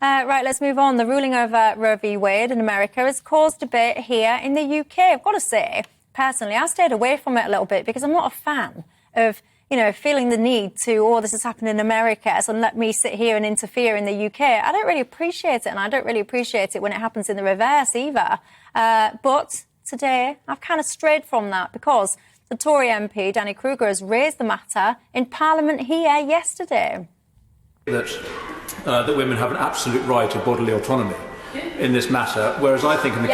Right, let's move on. The ruling over Roe v. Wade in America has caused debate here in the UK. I've got to say, personally, I stayed away from it a little bit because I'm not a fan of, feeling the need to, this has happened in America, so let me sit here and interfere in the UK. I don't really appreciate it, and I don't really appreciate it when it happens in the reverse either. But today, I've kind of strayed from that because the Tory MP, Danny Kruger, has raised the matter in Parliament here yesterday. That women have an absolute right to bodily autonomy in this matter, whereas I think in the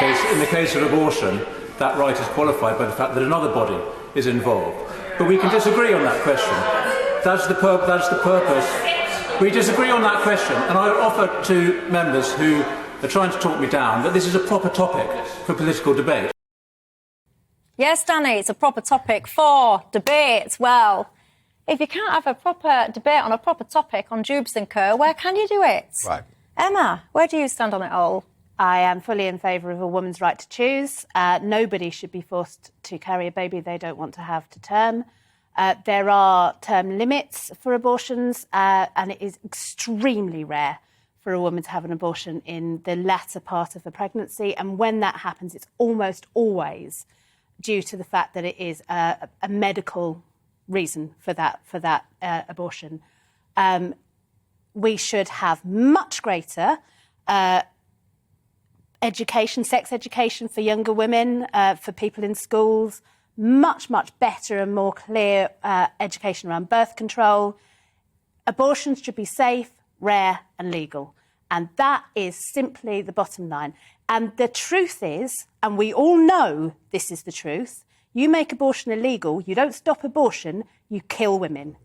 case of abortion, that right is qualified by the fact that another body is involved. But we can disagree on that question. That's the purpose. We disagree on that question, and I offer to members who are trying to talk me down that this is a proper topic for political debate. Yes, Danny, it's a proper topic for debate. Well, if you can't have a proper debate on a proper topic on Jubes and Co, where can you do it? Right. Emma, where do you stand on it all? I am fully in favour of a woman's right to choose. Nobody should be forced to carry a baby they don't want to have to term. There are term limits for abortions, and it is extremely rare for a woman to have an abortion in the latter part of the pregnancy. And when that happens, it's almost always due to the fact that it is a medical reason for that abortion. We should have much greater education, sex education for younger women, for people in schools, much better and more clear education around birth control. Abortions should be safe, rare and legal. And that is simply the bottom line. And the truth is, and we all know this is the truth, you make abortion illegal, you don't stop abortion, you kill women.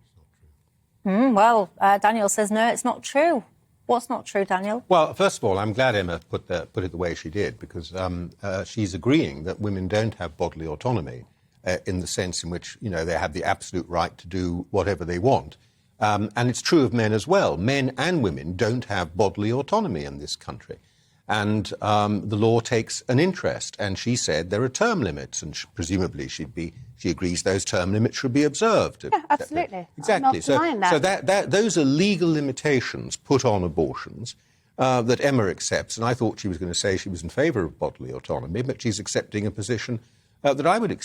Daniel says no, it's not true. What's not true, Daniel? Well, first of all, I'm glad Emma put it the way she did, because she's agreeing that women don't have bodily autonomy in the sense in which, they have the absolute right to do whatever they want. And it's true of men as well. Men and women don't have bodily autonomy in this country. And the law takes an interest. And she said there are term limits, and presumably she agrees those term limits should be observed. Yeah, absolutely. Exactly. I'm not denying that. So those are legal limitations put on abortions that Emma accepts. And I thought she was going to say she was in favour of bodily autonomy, but she's accepting a position that I would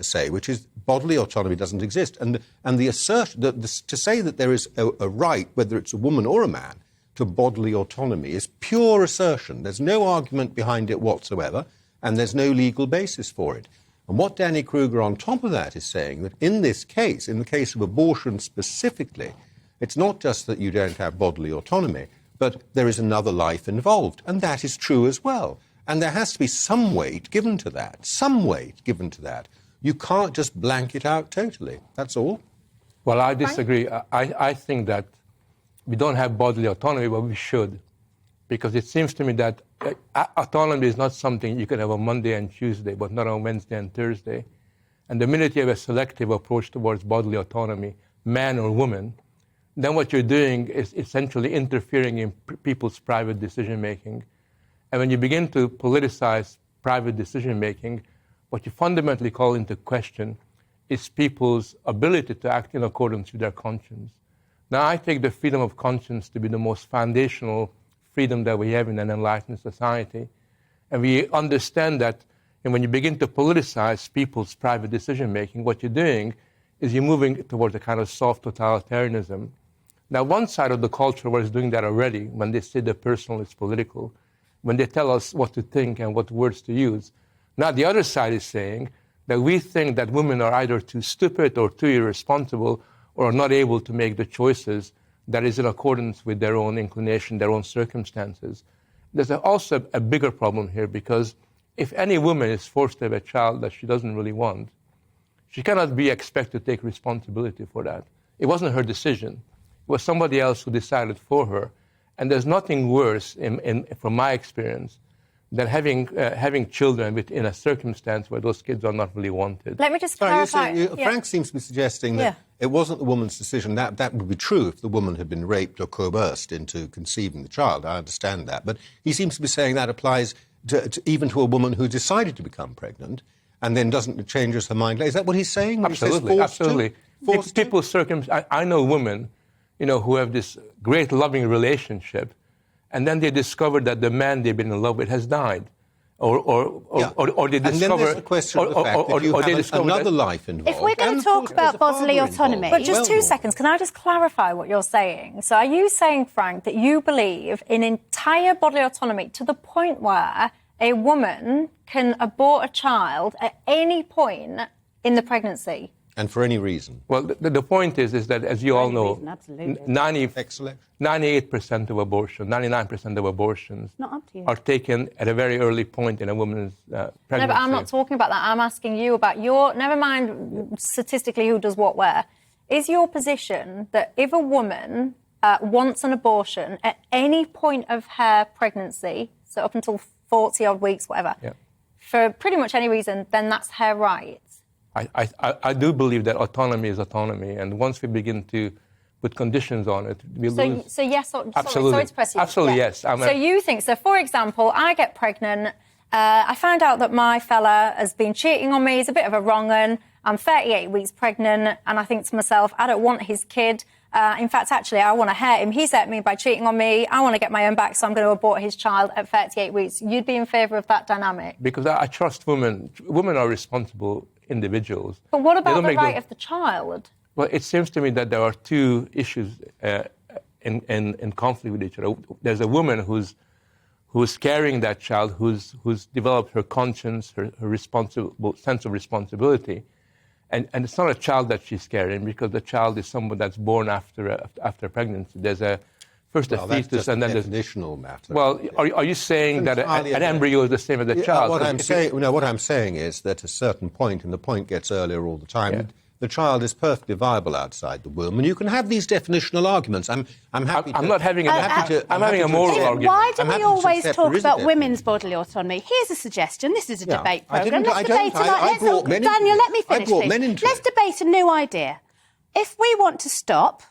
say, which is bodily autonomy doesn't exist. And the assertion to say that there is a right, whether it's a woman or a man, to bodily autonomy is pure assertion. There's no argument behind it whatsoever, and there's no legal basis for it. And what Danny Kruger on top of that is saying, that in this case, in the case of abortion specifically, it's not just that you don't have bodily autonomy, but there is another life involved. And that is true as well. And there has to be some weight given to that, You can't just blank it out totally. That's all. Well, I disagree. I think that we don't have bodily autonomy, but we should. Because it seems to me that autonomy is not something you can have on Monday and Tuesday, but not on Wednesday and Thursday. And the minute you have a selective approach towards bodily autonomy, man or woman, then what you're doing is essentially interfering in people's private decision-making. And when you begin to politicize private decision-making, what you fundamentally call into question is people's ability to act in accordance with their conscience. Now, I take the freedom of conscience to be the most foundational freedom that we have in an enlightened society. And we understand that when you begin to politicize people's private decision-making, what you're doing is you're moving towards a kind of soft totalitarianism. Now, one side of the culture was doing that already when they say the personal is political, when they tell us what to think and what words to use. Now, the other side is saying that we think that women are either too stupid or too irresponsible or are not able to make the choices that is in accordance with their own inclination, their own circumstances. There's also a bigger problem here, because if any woman is forced to have a child that she doesn't really want, she cannot be expected to take responsibility for that. It wasn't her decision. It was somebody else who decided for her. And there's nothing worse, from my experience, than having children in a circumstance where those kids are not really wanted. Let me just clarify. Frank seems to be suggesting that it wasn't the woman's decision. That would be true if the woman had been raped or coerced into conceiving the child. I understand that. But he seems to be saying that applies even to a woman who decided to become pregnant and then changes her mind. Is that what he's saying? Absolutely, absolutely. I know women, who have this great loving relationship, and then they discover that the man they've been in love with has died. Or they discover... And then there's the question of the fact that you have another life involved. If we're going to talk about bodily autonomy... But just 2 seconds, can I just clarify what you're saying? So are you saying, Frank, that you believe in entire bodily autonomy to the point where a woman can abort a child at any point in the pregnancy? And for any reason? Well, the point is that, as you all know, 98% of abortions, 99% of abortions are taken at a very early point in a woman's pregnancy. No, but I'm not talking about that. I'm asking you about your... Never mind statistically who does what where. Is your position that if a woman wants an abortion at any point of her pregnancy, so up until 40-odd weeks, whatever, for pretty much any reason, then that's her right? I do believe that autonomy is autonomy, and once we begin to put conditions on it, we lose... So yes, or, absolutely. Sorry to press you. Absolutely, yes. So you think, so for example, I get pregnant, I find out that my fella has been cheating on me, he's a bit of a wrong-un, I'm 38 weeks pregnant, and I think to myself, I don't want his kid. In fact, actually, I want to hurt him. He's hurt me by cheating on me. I want to get my own back, so I'm going to abort his child at 38 weeks. You'd be in favour of that dynamic? Because I trust women. Women are responsible individuals. But what about the right of the child? Well, it seems to me that there are two issues in conflict with each other. There's a woman who's carrying that child, who's developed her conscience, her responsible sense of responsibility. And it's not a child that she's carrying, because the child is someone that's born after pregnancy. There's first a fetus, and then there's... That's a definitional matter. Well, are you saying that an embryo is the same as a child? What I'm saying is that at a certain point, and the point gets earlier all the time, the child is perfectly viable outside the womb, and you can have these definitional arguments. I'm happy. I'm not having I'm having a moral argument. Why do we always talk about women's bodily autonomy? Here's a suggestion. This is a debate programme. Let's debate tonight. Daniel, let me finish, please. Let's debate a new idea. If we want to stop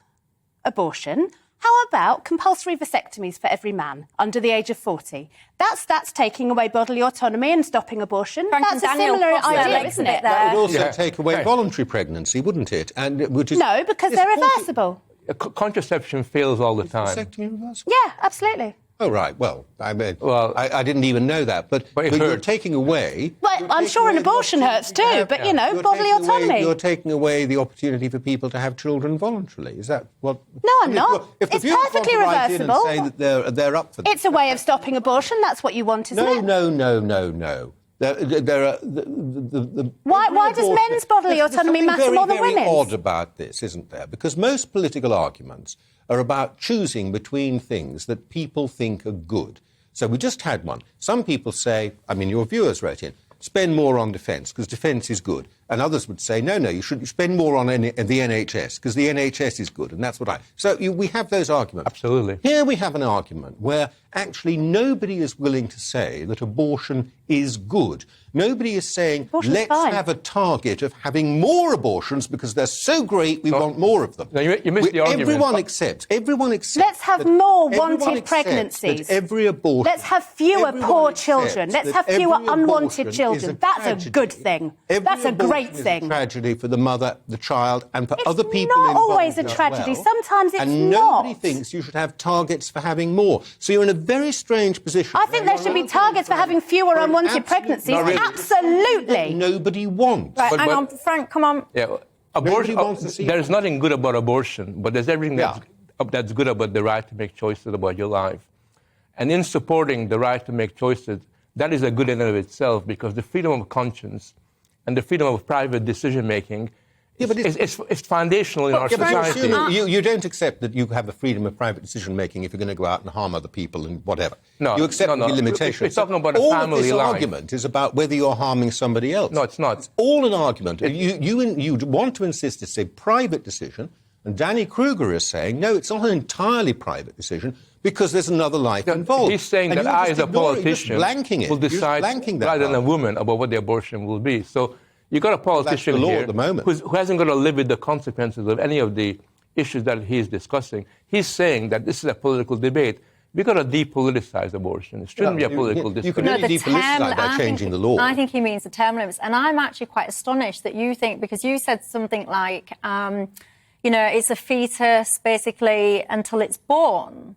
abortion, how about compulsory vasectomies for every man under the age of 40? That's taking away bodily autonomy and stopping abortion. That's a similar idea, isn't it? That would also take away voluntary pregnancy, wouldn't it? No, because they're reversible. Contraception fails all the time. Vasectomy reversible? Yeah, absolutely. Oh, right. Well, I mean, I didn't even know that. But you're taking away... Well, I'm sure an abortion hurts too, but, you know, bodily autonomy. You're taking away the opportunity for people to have children voluntarily. Is that what... No, I'm not. It's perfectly reversible. Say that they're up for that. It's a way of stopping abortion. That's what you want, isn't it? No. There are... Why does men's bodily autonomy matter more than women's? There's something very odd about this, isn't there? Because most political arguments are about choosing between things that people think are good. So we just had one. Some people say, I mean, your viewers wrote in, spend more on defence, because defence is good. And others would say, no, you should spend more on the NHS, because the NHS is good, and that's what I... So we have those arguments. Absolutely. Here we have an argument where actually nobody is willing to say that abortion is good. Nobody is saying, let's have a target of having more abortions because they're so great, we want more of them. No, you missed the argument. Everyone accepts. Let's have more wanted pregnancies. Every abortion... Let's have fewer poor children. Let's have fewer unwanted children. That's a good thing. That's a great thing. It's a tragedy for the mother, the child, and for other people involved. It's not always a tragedy. Well. Sometimes it's and not. Nobody thinks you should have targets for having more. So you're in a very strange position. I think there should be targets for having fewer unwanted pregnancies. Absolutely. Nobody wants. Right, hang on, Frank, come on. Yeah, abortion. There's nothing good about abortion, but there's everything that's good about the right to make choices about your life. And in supporting the right to make choices, that is a good in and of itself, because the freedom of conscience and the freedom of private decision-making it's foundational in our society. You don't accept that you have the freedom of private decision-making if you're going to go out and harm other people and whatever. No, you accept the limitations. We're talking about a family life. All of this argument is about whether you're harming somebody else. No, it's not. It's all an argument. You want to insist it's a private decision, and Danny Kruger is saying, no, it's not an entirely private decision, because there's another life involved. He's saying that I, as a politician, will decide rather than a woman about what the abortion will be. So you've got a politician here who hasn't got to live with the consequences of any of the issues that he's discussing. He's saying that this is a political debate. We've got to depoliticize abortion. It shouldn't be a political discussion. You can only depoliticize by changing the law. I think he means the term limits. And I'm actually quite astonished that you think, because you said something like, it's a fetus, basically, until it's born.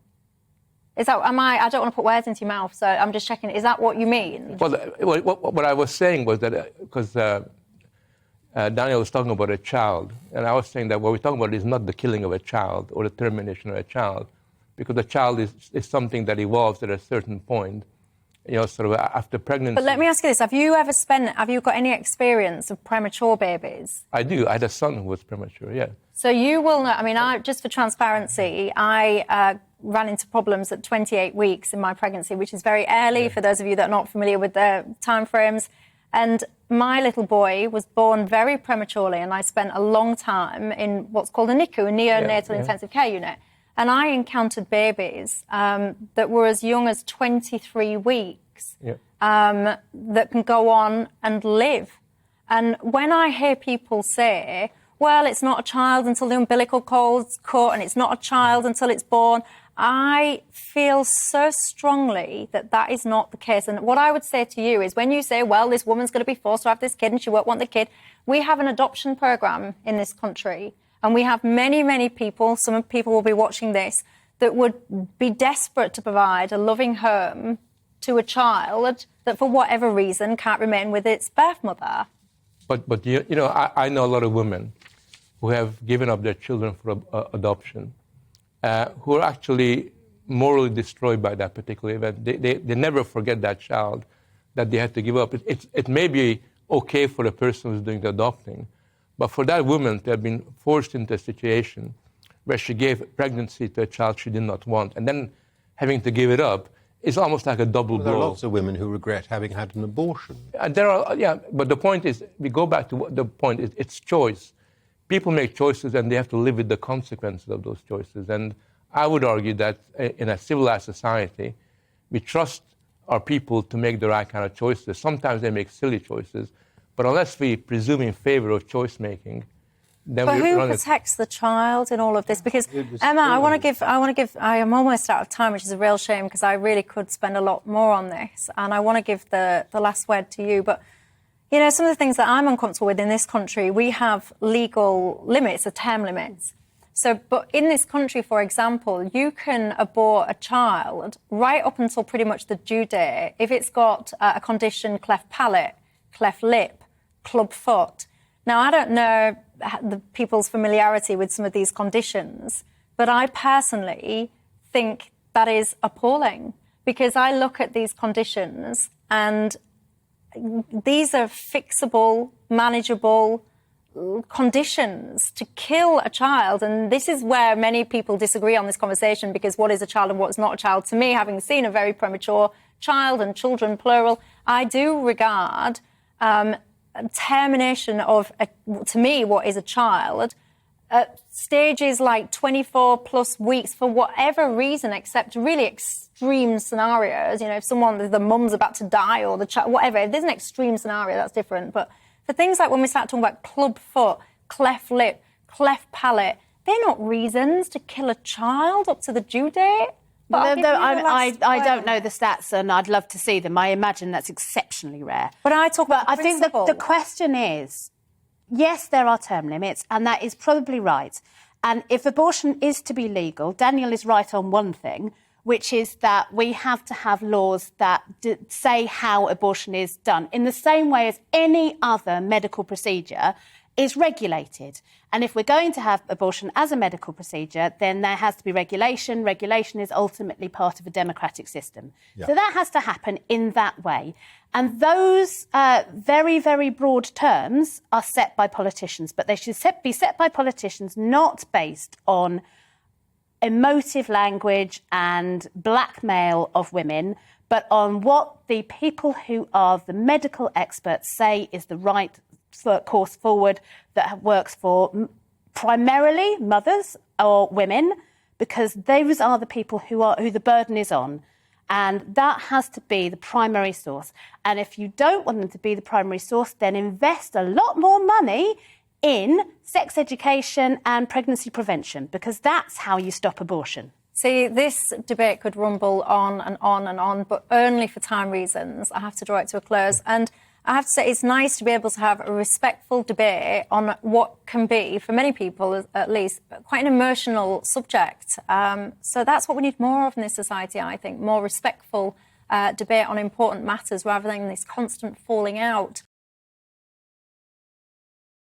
Is that, I don't want to put words into your mouth, so I'm just checking, is that what you mean? Well, what I was saying was that, because Daniel was talking about a child, and I was saying that what we're talking about is not the killing of a child or the termination of a child, because a child is something that evolves at a certain point, sort of after pregnancy. But let me ask you this, have you got any experience of premature babies? I do. I had a son who was premature, yeah. So you will know, just for transparency, I ran into problems at 28 weeks in my pregnancy, which is very early for those of you that are not familiar with the timeframes. And my little boy was born very prematurely, and I spent a long time in what's called a NICU, a neonatal intensive care unit. And I encountered babies that were as young as 23 weeks that can go on and live. And when I hear people say, well, it's not a child until the umbilical cord's cut, and it's not a child until it's born, I feel so strongly that that is not the case. And what I would say to you is, when you say, well, this woman's going to be forced to have this kid and she won't want the kid, we have an adoption program in this country. And we have many, many people, some people will be watching this, that would be desperate to provide a loving home to a child that for whatever reason can't remain with its birth mother. But I know a lot of women who have given up their children for adoption, who are actually morally destroyed by that particular event. They never forget that child that they had to give up. It may be okay for the person who's doing the adopting, but for that woman to have been forced into a situation where she gave pregnancy to a child she did not want, and then having to give it up, is almost like a double blow. There are lots of women who regret having had an abortion. But the point is, we go back to what the point is, it's choice. People make choices and they have to live with the consequences of those choices. And I would argue that in a civilized society, we trust our people to make the right kind of choices. Sometimes they make silly choices, but unless we presume in favor of choice making, then but we who run protects the child in all of this? Because Emma, I am almost out of time, which is a real shame because I really could spend a lot more on this, and I want to give the last word to you. But some of the things that I'm uncomfortable with in this country, we have legal limits, term limits. So, but in this country, for example, you can abort a child right up until pretty much the due date if it's got a condition, cleft palate, cleft lip, club foot. Now, I don't know the people's familiarity with some of these conditions, but I personally think that is appalling because I look at these conditions and these are fixable, manageable conditions to kill a child. And this is where many people disagree on this conversation, because what is a child and what is not a child? To me, having seen a very premature child and children, plural, I do regard termination of, to me, what is a child, at stages like 24 plus weeks for whatever reason, except really extreme scenarios. If the mum's about to die or the child, whatever, if there's an extreme scenario, that's different. But for things like when we start talking about club foot, cleft lip, cleft palate, they're not reasons to kill a child up to the due date. I don't know the stats, and I'd love to see them. I imagine that's exceptionally rare. But I talk about I think the question is, yes, there are term limits, and that is probably right. And if abortion is to be legal, Daniel is right on one thing, which is that we have to have laws that say how abortion is done in the same way as any other medical procedure is regulated. And if we're going to have abortion as a medical procedure, then there has to be regulation. Regulation is ultimately part of a democratic system. Yeah. So that has to happen in that way. And those very, very broad terms are set by politicians, but they should be set by politicians not based on emotive language and blackmail of women, but on what the people who are the medical experts say is the right course forward that works for primarily mothers or women, because those are the people who the burden is on. And that has to be the primary source. And if you don't want them to be the primary source, then invest a lot more money in sex education and pregnancy prevention, because that's how you stop abortion. See, this debate could rumble on and on and on, but only for time reasons. I have to draw it to a close. And I have to say it's nice to be able to have a respectful debate on what can be, for many people at least, quite an emotional subject. So that's what we need more of in this society, I think, more respectful debate on important matters rather than this constant falling out.